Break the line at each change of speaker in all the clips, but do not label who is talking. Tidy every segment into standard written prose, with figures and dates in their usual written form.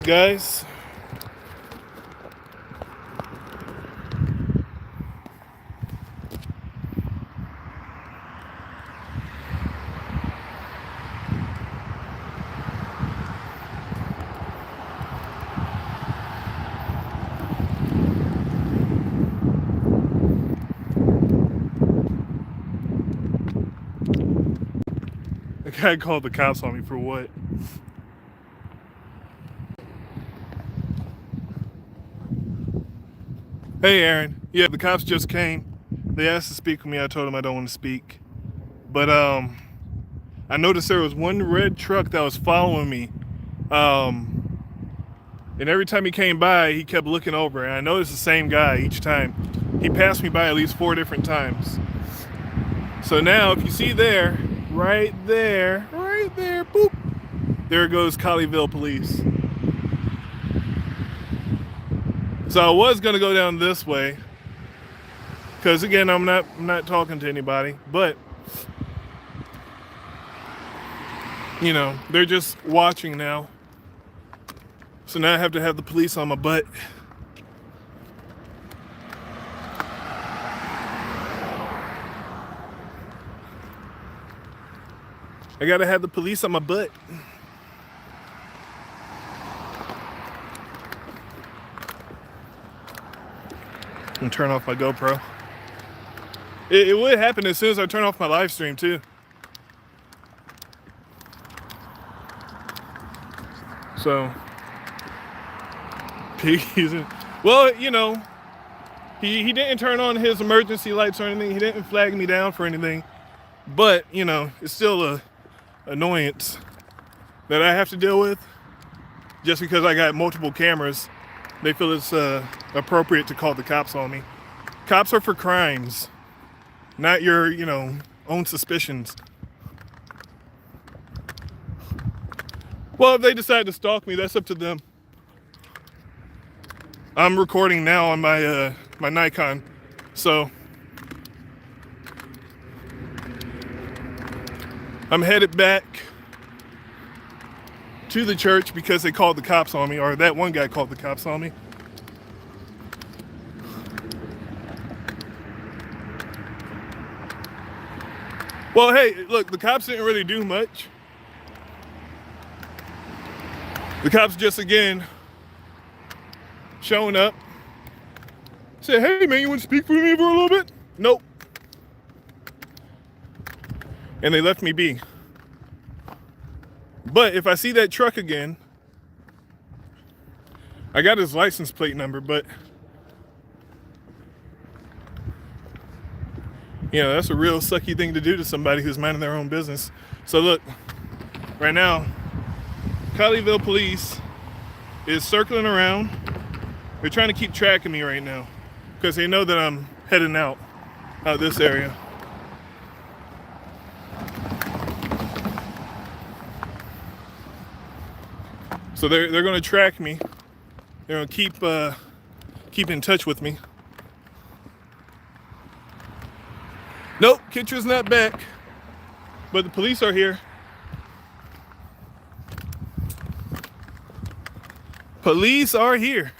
Guys, the guy called the cops on me for what? Hey Aaron, yeah, the cops just came. They asked to speak with me. I told them I don't want to speak. But I noticed there was one red truck that was following me. Um and every time he came by, he kept looking over, and I noticed the same guy each time. He passed me by at least 4 different times. So now if you see there, right there, boop, there goes Colleyville Police. So I was gonna go down this way, because again, I'm not talking to anybody, but you know, they're just watching now. So now I have to have the police on my butt. I gotta have the police on my butt. And turn off my GoPro. It would happen as soon as I turn off my live stream too. So, well, you know, he didn't turn on his emergency lights or anything. He didn't flag me down for anything. But, you know, it's still a annoyance that I have to deal with just because I got multiple cameras. They feel it's appropriate to call the cops on me. Cops are for crimes, not your, you know, own suspicions. Well, if they decide to stalk me, that's up to them. I'm recording now on my my Nikon, so I'm headed back to the church because they called the cops on me, or that one guy called the cops on me. Well, hey, look, the cops didn't really do much. The cops just, again, showing up. Said, hey, man, you want to speak with me for a little bit? Nope. And they left me be. But if I see that truck again, I got his license plate number, but you know, that's a real sucky thing to do to somebody who's minding their own business. So look, right now, Colleyville Police is circling around. They're trying to keep track of me right now because they know that I'm heading out this area. So they're going to track me. They're going to keep in touch with me. Nope, Kitcher's not back, but the police are here. Police are here.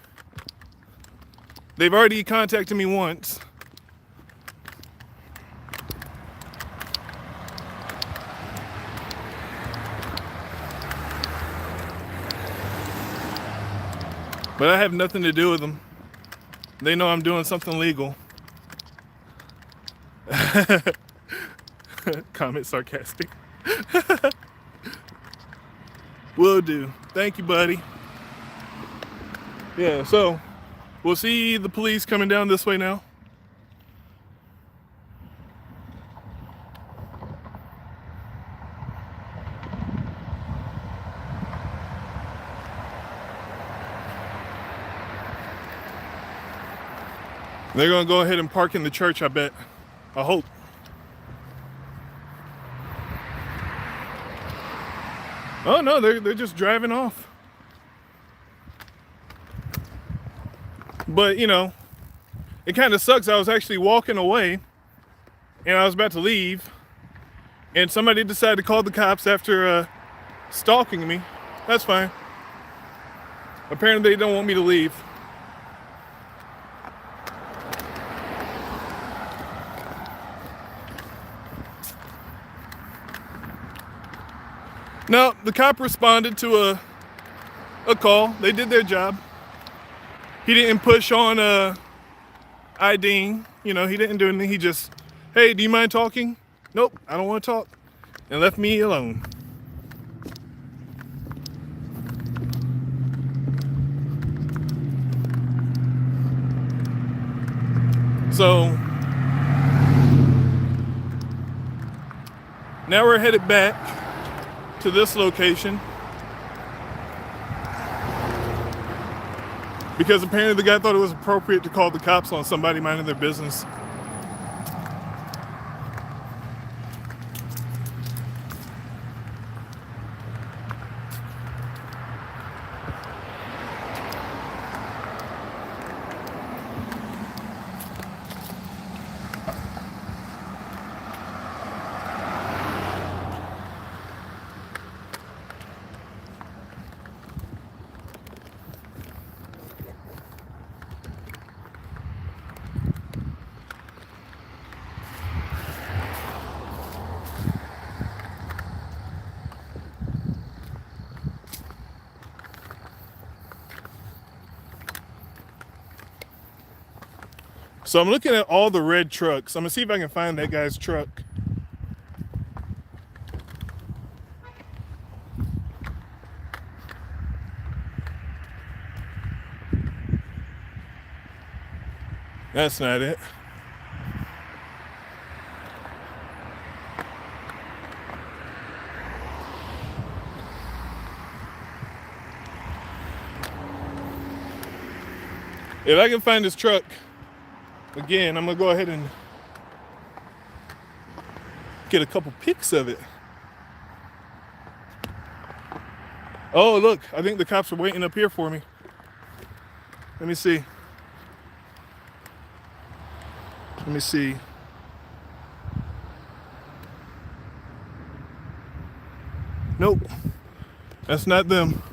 They've already contacted me once. But I have nothing to do with them. They know I'm doing something legal. Comment sarcastic. Will do. Thank you, buddy. Yeah, so we'll see the police coming down this way now. They're gonna go ahead and park in the church, I bet. I hope. Oh no, they're just driving off. But you know, it kind of sucks. I was actually walking away and I was about to leave and somebody decided to call the cops after stalking me. That's fine. Apparently they don't want me to leave. No, the cop responded to a call. They did their job. He didn't push on IDing. You know, he didn't do anything. He just, hey, do you mind talking? Nope, I don't want to talk. And left me alone. So now we're headed back to this location because apparently the guy thought it was appropriate to call the cops on somebody minding their business. So I'm looking at all the red trucks. I'm gonna see if I can find that guy's truck. That's not it. If I can find his truck, again, I'm gonna go ahead and get a couple pics of it. Oh, look, I think the cops are waiting up here for me. Let me see. Let me see. Nope, that's not them.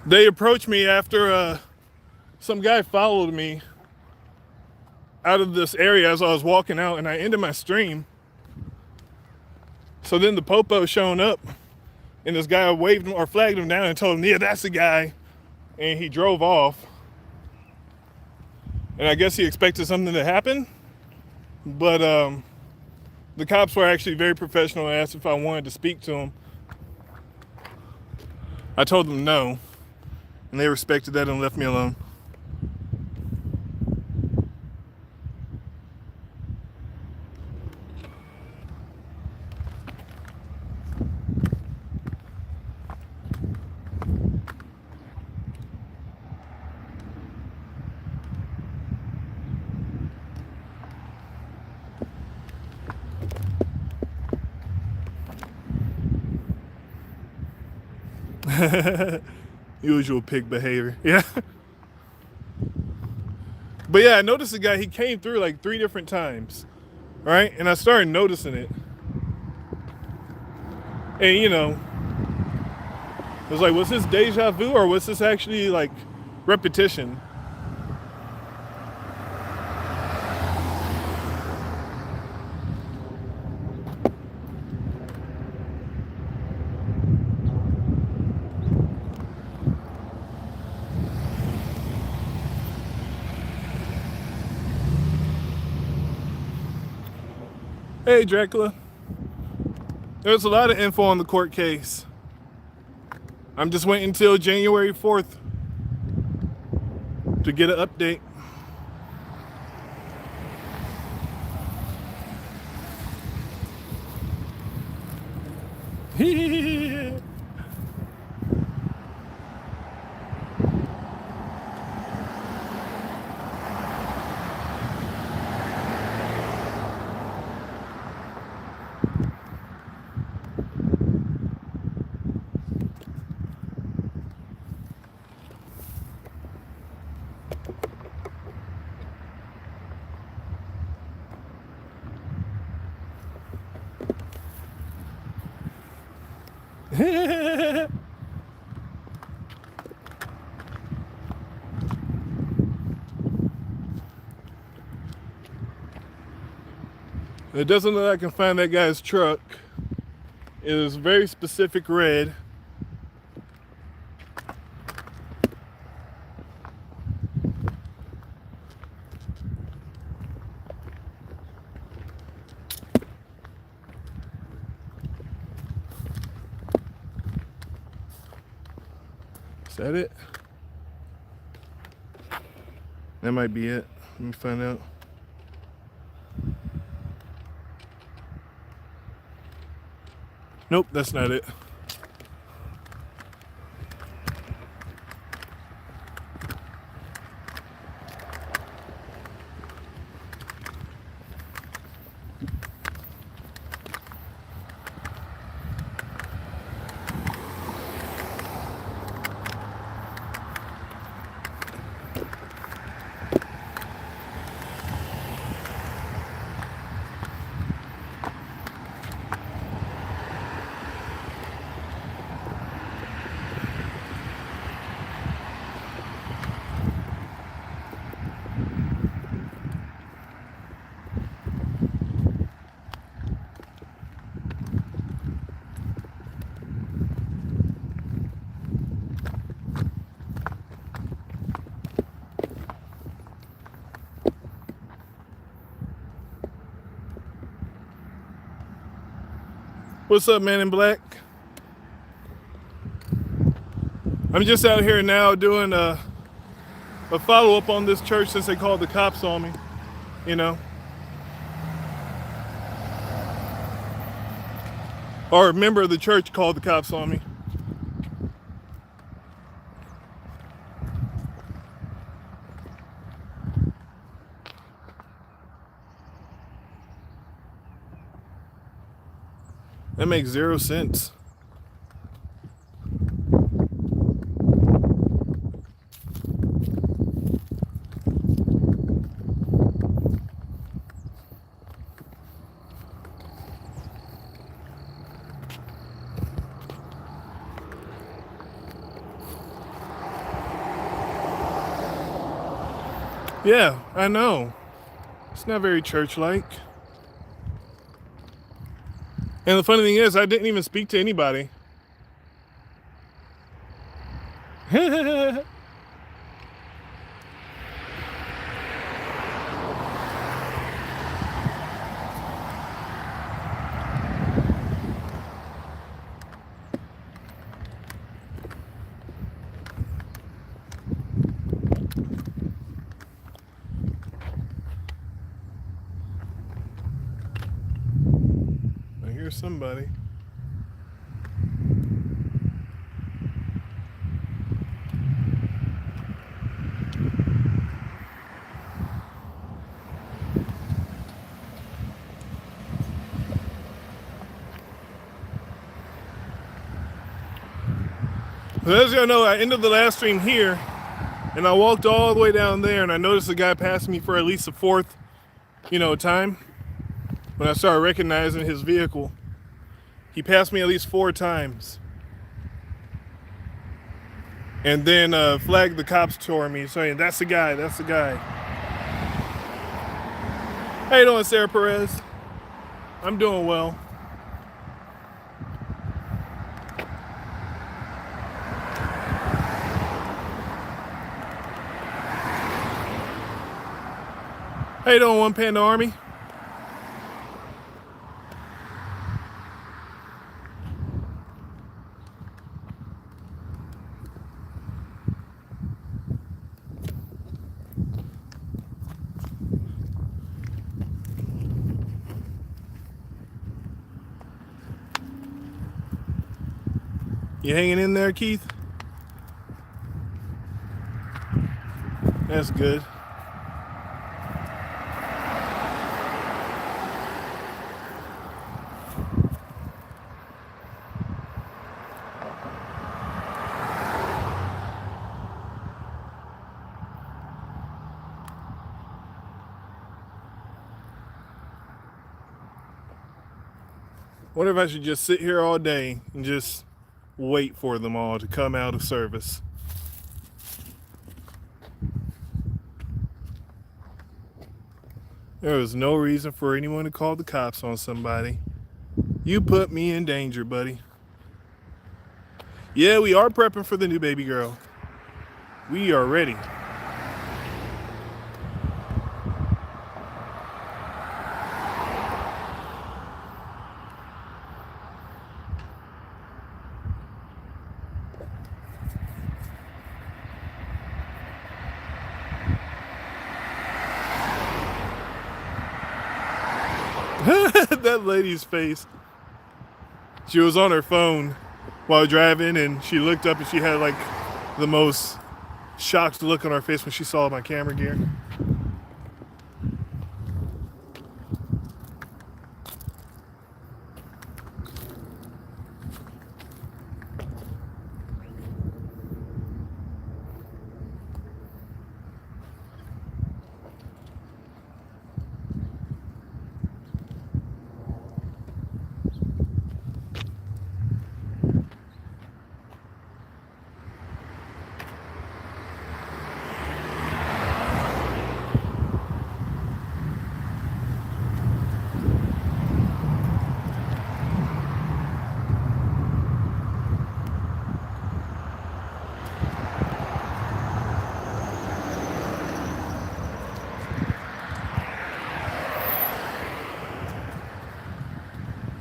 They approached me after some guy followed me out of this area as I was walking out, and I ended my stream. So then the Popo showing up, and this guy waved him or flagged him down and told him, yeah, that's the guy. And he drove off. And I guess he expected something to happen. But the cops were actually very professional and asked if I wanted to speak to him. I told them no. And they respected that and left me alone. Usual pig behavior. Yeah. But yeah, I noticed the guy, he came through like 3 different times. Right? And I started noticing it. And you know, it was like, was this deja vu or was this actually like repetition? Hey, Dracula. There's a lot of info on the court case. I'm just waiting until January 4th to get an update. It doesn't look like I can find that guy's truck. It is very specific red. Is that it? That might be it. Let me find out. Nope, that's not it. What's up, man in black? I'm just out here now doing a follow-up on this church since they called the cops on me, you know. Or a member of the church called the cops on me. That makes 0 sense. Yeah, I know. It's not very church-like. And the funny thing is, I didn't even speak to anybody. I hear somebody. As y'all know, I ended the last stream here, and I walked all the way down there, and I noticed a guy passed me for at least a fourth, time. When I started recognizing his vehicle, he passed me at least 4 times, and then flagged the cops toward me, saying, "That's the guy. That's the guy." How you doing, Sarah Perez? I'm doing well. How you doing, One Panda Army? You hanging in there, Keith? That's good. What if I should just sit here all day and just wait for them all to come out of service? There was no reason for anyone to call the cops on somebody. You put me in danger, buddy. Yeah, we are prepping for the new baby girl. We are ready. That lady's face. She was on her phone while driving, and she looked up and she had like the most shocked look on her face when she saw my camera gear.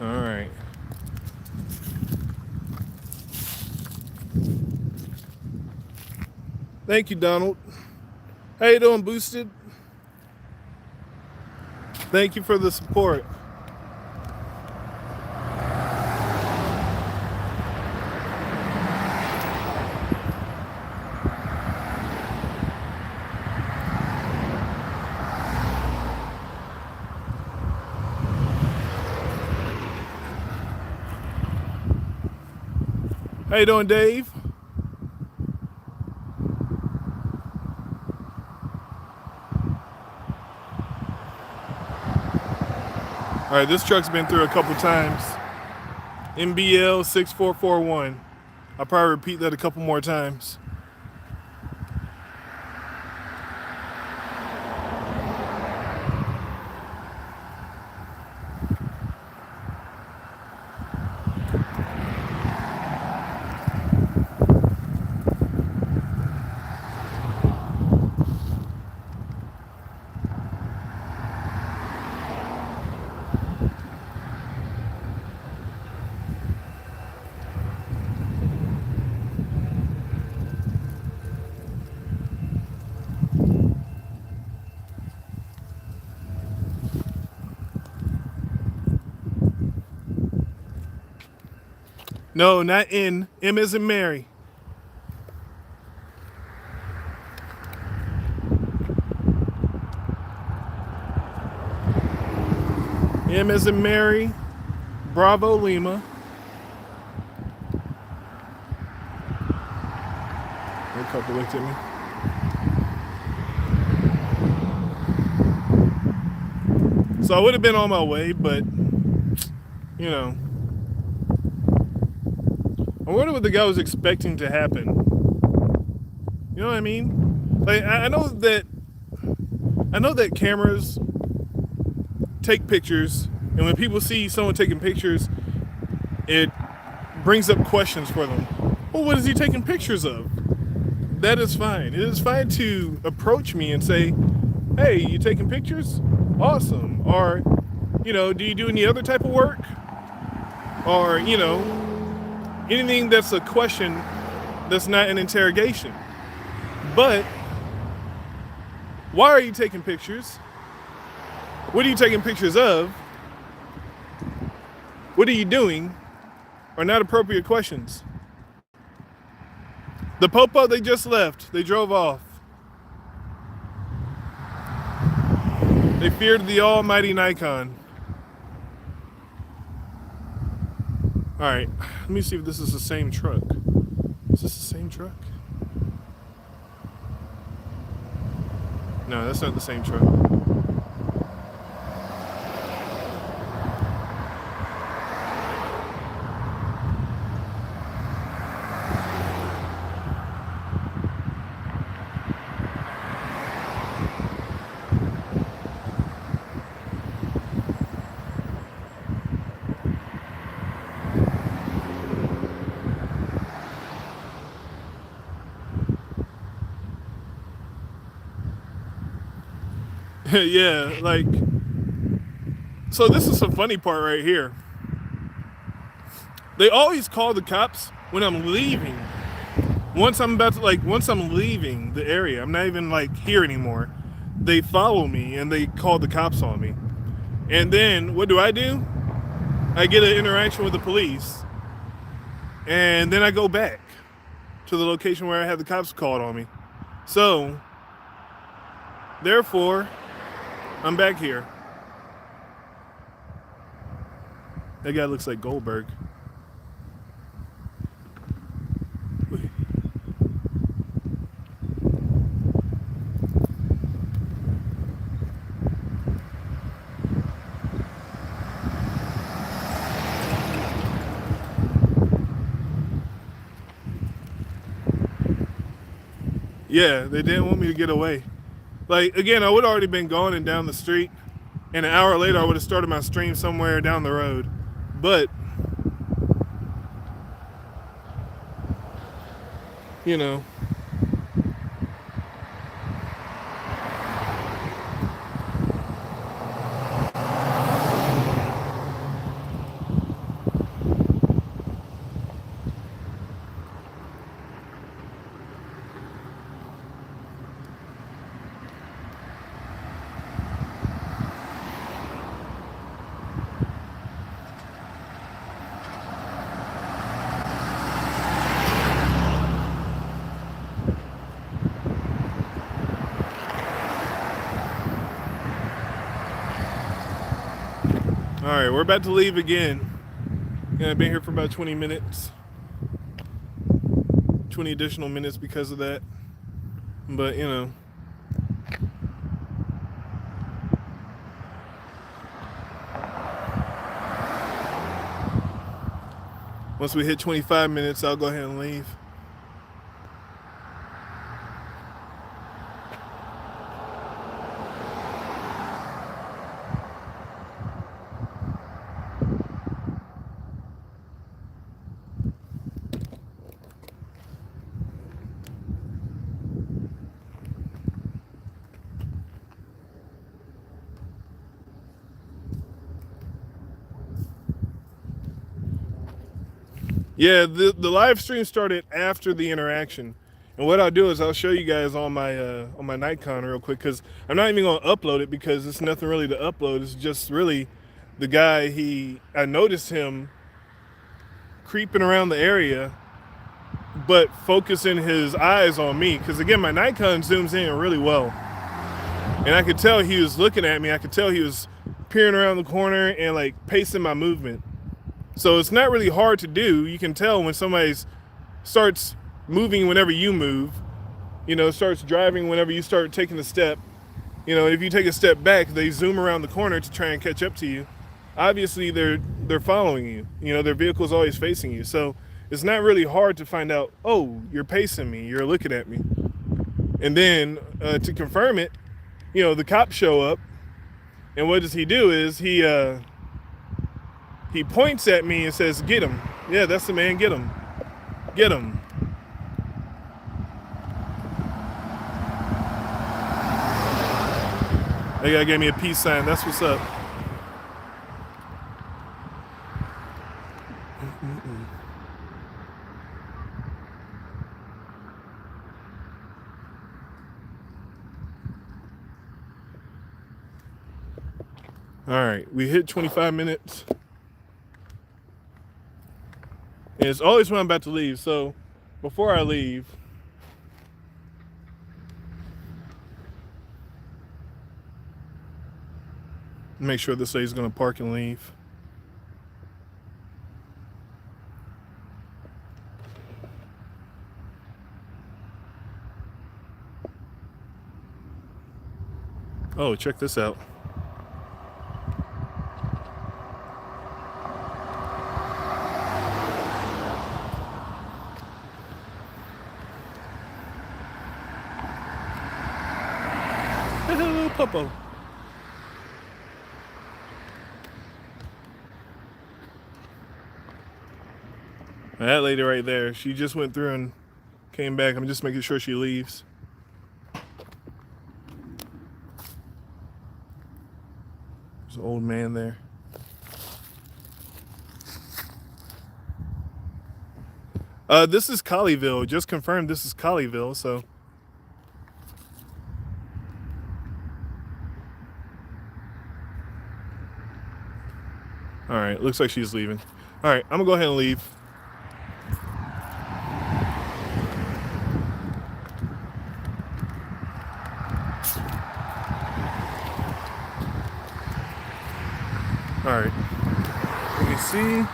All right. Thank you, Donald. How you doing, Boosted? Thank you for the support. How you doing, Dave? All right, this truck's been through a couple times. MBL 6441. I'll probably repeat that a couple more times. No, not in. M as in Mary. M as in Mary. Bravo Lima. A couple looked at me. So I would have been on my way, but you know, I wonder what the guy was expecting to happen. You know what I mean? Like I know that cameras take pictures, and when people see someone taking pictures, it brings up questions for them. Well, what is he taking pictures of? That is fine. It is fine to approach me and say, hey, you taking pictures? Awesome. Or, you know, do you do any other type of work? Or, you know, anything that's a question that's not an interrogation. But why are you taking pictures? What are you taking pictures of? What are you doing? Are not appropriate questions. The Popo, they just left. They drove off. They feared the almighty Nikon. All right, let me see if this is the same truck. Is this the same truck? No, that's not the same truck. Yeah, like, so this is the funny part right here. They always call the cops when I'm leaving. Once I'm leaving the area, I'm not even like here anymore. They follow me and they call the cops on me. And then what do? I get an interaction with the police, and then I go back to the location where I had the cops called on me. So, therefore, I'm back here. That guy looks like Goldberg. Yeah, they didn't want me to get away. Like, again, I would have already been gone and down the street, and an hour later I would have started my stream somewhere down the road. But, you know, all right, we're about to leave again. Yeah, I've been here for about 20 minutes. 20 additional minutes because of that. But, you know. Once we hit 25 minutes, I'll go ahead and leave. Yeah, the live stream started after the interaction, and what I'll do is I'll show you guys on my Nikon real quick, because I'm not even gonna upload it because it's nothing really to upload. It's just really the guy. I noticed him creeping around the area, but focusing his eyes on me, because again my Nikon zooms in really well, and I could tell he was looking at me. I could tell he was peering around the corner and like pacing my movement. So it's not really hard to do. You can tell when somebody starts moving whenever you move, starts driving whenever you start taking a step. If you take a step back, they zoom around the corner to try and catch up to you. Obviously, they're following you. Their vehicle's always facing you. So it's not really hard to find out, oh, you're pacing me, you're looking at me. And then to confirm it, the cops show up. And what does he do is he points at me and says, "Get him." Yeah, that's the man. Get him. Get him. That guy gave me a peace sign. That's what's up. All right, we hit 25 minutes. And it's always when I'm about to leave. So before I leave, make sure this lady's going to park and leave. Oh, check this out. Hello, Popo. That lady right there, she just went through and came back. I'm just making sure she leaves. There's an old man there. This is Colleyville. Just confirmed this is Colleyville, so. All right, looks like she's leaving. All right, I'm gonna go ahead and leave. All right, let me see.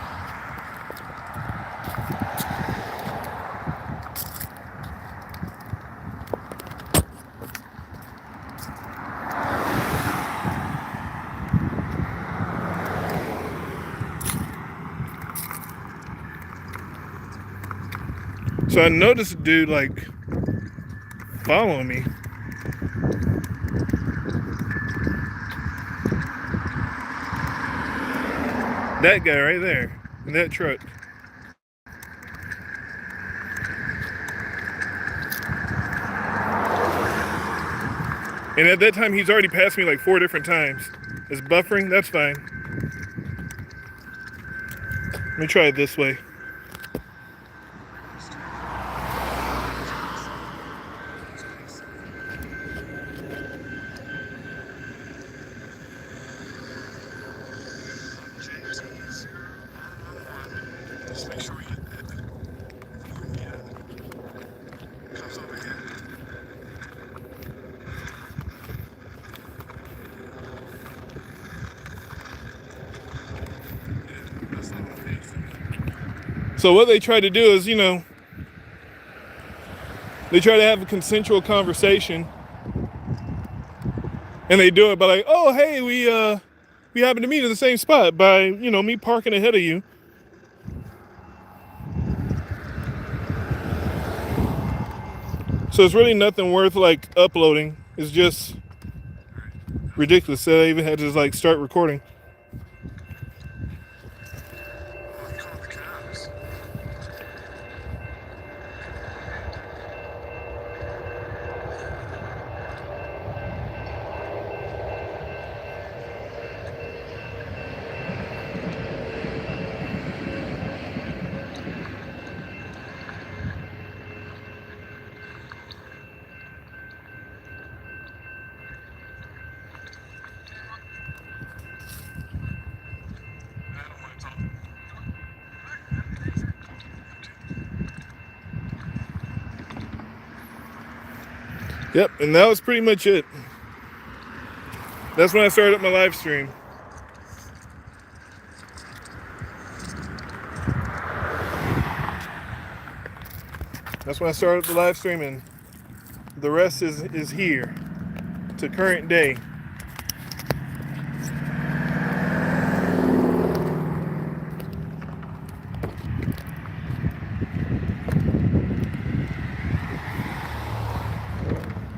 So I noticed a dude like following me. That guy right there in that truck. And at that time, he's already passed me like 4 different times. It's buffering, that's fine. Let me try it this way. So what they try to do is, you know, they try to have a consensual conversation, and they do it by like, oh, hey, we happen to meet in the same spot by, you know, me parking ahead of you. So it's really nothing worth like uploading. It's just ridiculous that I even had to like start recording. Yep, and that was pretty much it. That's when I started up my live stream. That's when I started the live stream, and the rest is here to current day.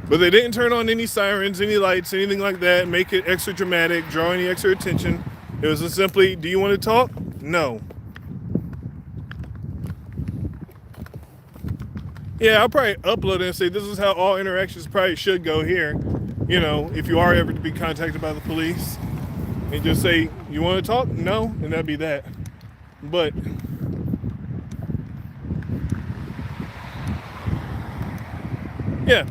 But they didn't turn on any sirens, any lights, anything like that, make it extra dramatic, draw any extra attention. It was just simply, do you want to talk? No. Yeah, I'll probably upload it and say this is how all interactions probably should go here. You know, if you are ever to be contacted by the police, and just say, you want to talk? No, and that'd be that. But yeah.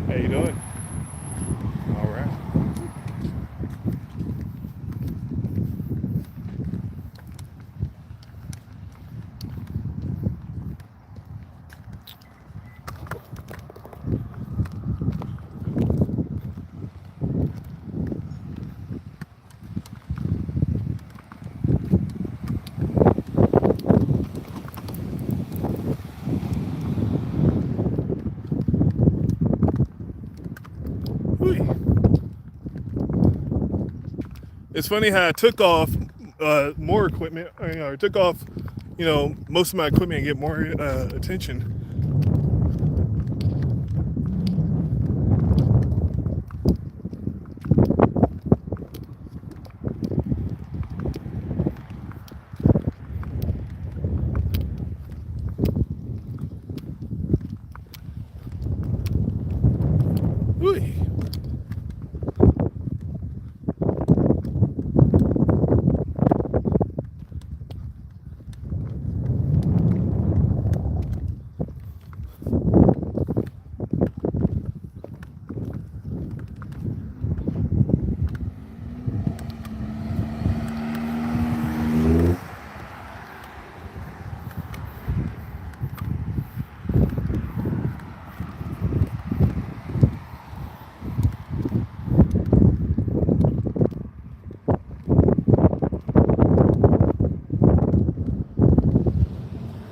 How you doing? All right. It's funny how I took off more equipment, or took off, you know, most of my equipment and get more attention.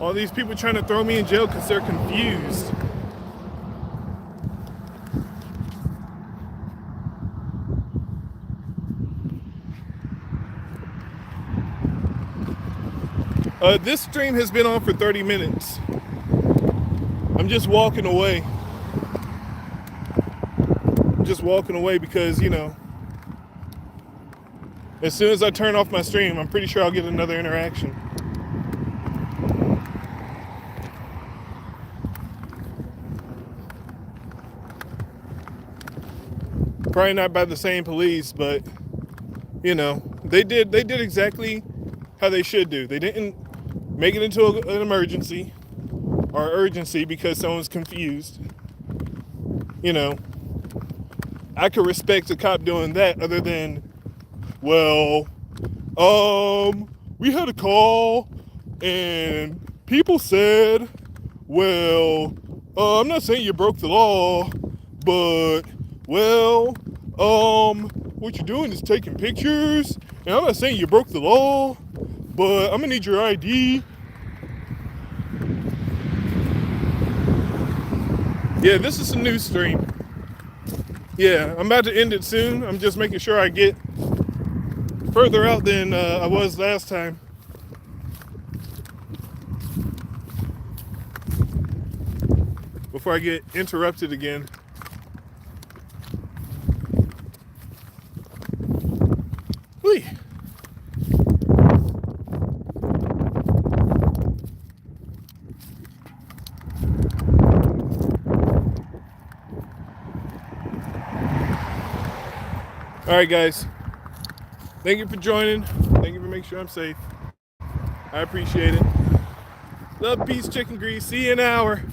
All these people trying to throw me in jail because they're confused. This stream has been on for 30 minutes. I'm just walking away. I'm just walking away because, you know, as soon as I turn off my stream, I'm pretty sure I'll get another interaction. Probably not by the same police, but, you know, they did exactly how they should do. They didn't make it into an emergency or urgency because someone's confused. You know, I could respect a cop doing that other than, well, we had a call and people said, well, I'm not saying you broke the law, but, well, what you're doing is taking pictures, and I'm not saying you broke the law, but I'm gonna need your ID. Yeah, this is a new stream. Yeah, I'm about to end it soon. I'm just making sure I get further out than I was last time. Before I get interrupted again. Whee. All right, guys. Thank you for joining. Thank you for making sure I'm safe. I appreciate it. Love, peace, chicken grease. See you in an hour.